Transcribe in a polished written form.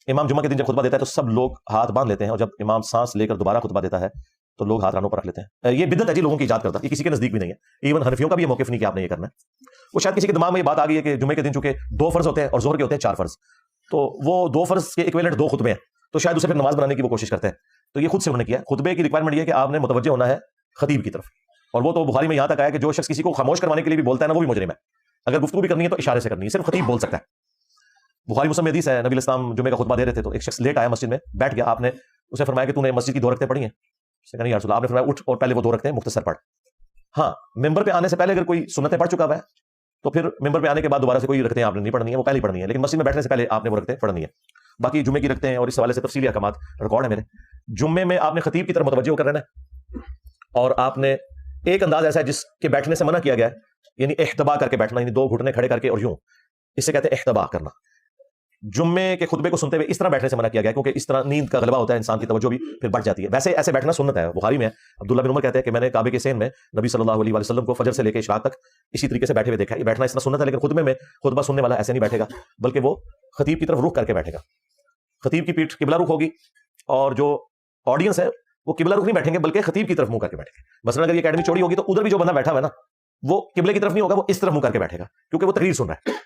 امام جمعہ کے دن جب خطبہ دیتا ہے تو سب لوگ ہاتھ باندھ لیتے ہیں، اور جب امام سانس لے کر دوبارہ خطبہ دیتا ہے تو لوگ ہاتھ رانوں پر رکھ لیتے ہیں. یہ بدعت ہے جی، لوگوں کی ایجاد کرتا ہے، یہ کسی کے نزدیک بھی نہیں ہے. ایون حنفیوں کا بھی یہ موقف نہیں کہ آپ نے یہ کرنا ہے. وہ شاید کسی کے دماغ میں یہ بات آ گئی ہے کہ جمعے کے دن چونکہ 2 فرض ہوتے ہیں اور ظہر کے ہوتے ہیں 4 فرض، تو وہ 2 فرض کے ایکویلنٹ 2 خطبے ہیں، تو شاید اسے پھر نماز بنانے کی وہ کوشش کرتے ہیں. تو یہ خود سے انہوں نے کیا. خطبے کی ریکوائرمنٹ یہ ہے کہ آپ نے متوجہ ہونا ہے خطیب کی طرف، اور وہ تو بخاری میں یہاں تک آیا کہ جو شخص کسی کو خاموش کروانے کے لیے بھی بولتا ہے نا، وہ بھی مجرم ہے. اگر گفتگو بھی کرنی ہے تو اشارے سے کرنی ہے، صرف خطیب بول سکتا ہے. بخاری مسلم میں حدیث ہے، نبی علیہ السلام جمعے کا خطبہ دے رہے تھے تو ایک شخص لیٹ آیا مسجد میں، بیٹھ گیا. آپ نے اسے فرمایا کہ تو نے مسجد کی 2 رکعتیں پڑھی ہیں؟ اس نے کہا نہیں یا رسول اللہ. آپ نے فرمایا اٹھ اور پہلے وہ 2 رکعتیں مختصر پڑھ. ہاں، ممبر پہ آنے سے پہلے اگر کوئی سنتیں پڑھ چکا ہوا ہے تو پھر ممبر پہ آنے کے بعد دوبارہ سے کوئی رکعتیں آپ نے نہیں پڑھنی ہے، وہ پہلے ہی پڑھنی ہے. لیکن مسجد میں بیٹھنے سے پہلے آپ نے وہ رکعتیں پڑھنی ہے. باقی جمعے کی رکعتیں اور اس حوالے سے تفصیلی احکامات ریکارڈ ہے میرے. جمعے میں آپ نے خطیب کی طرف متوجہ ہو کر رہنا ہے، اور آپ نے ایک انداز ایسا ہے جس کے بیٹھنے سے منع کیا گیا ہے، یعنی احتبا کر کے بیٹھنا، یعنی 2 گھٹنے کھڑے کر کے اور یوں، اسے کہتے ہیں احتبا کرنا. جمعے کے خطبے کو سنتے ہوئے اس طرح بیٹھنے سے منع کیا گیا کیونکہ اس طرح نیند کا غلبہ ہوتا ہے، انسان کی توجہ بھی پھر بڑھ جاتی ہے. ویسے ایسے بیٹھنا سنت ہے. بخاری میں عبداللہ بن عمر کہتے ہیں کہ میں نے کعبے کے سین میں نبی صلی اللہ علیہ وسلم کو فجر سے لے کے عشاء تک اسی طریقے سے بیٹھے ہوئے دیکھا. یہ بیٹھنا اس طرح سنت ہے، لیکن خطبے میں خطبہ سننے والا ایسے نہیں بیٹھے گا، بلکہ وہ خطیب کی طرف رخ کر کے بیٹھے گا. خطیب کی پیٹھ قبلہ رخ ہوگی، اور جو آڈینس ہے وہ قبلہ رخ نہیں بیٹھیں گے بلکہ خطیب کی طرف منہ کر کے بیٹھیں گے. مثلا اگر یہ اکیڈمی چوڑی ہوگی تو ادھر بھی جو بندہ بیٹھا ہوا ہے نا، وہ قبلے کی طرف نہیں ہوگا، وہ اس طرف منہ کر کے بیٹھے گا کیونکہ وہ تقریر سن رہا ہے.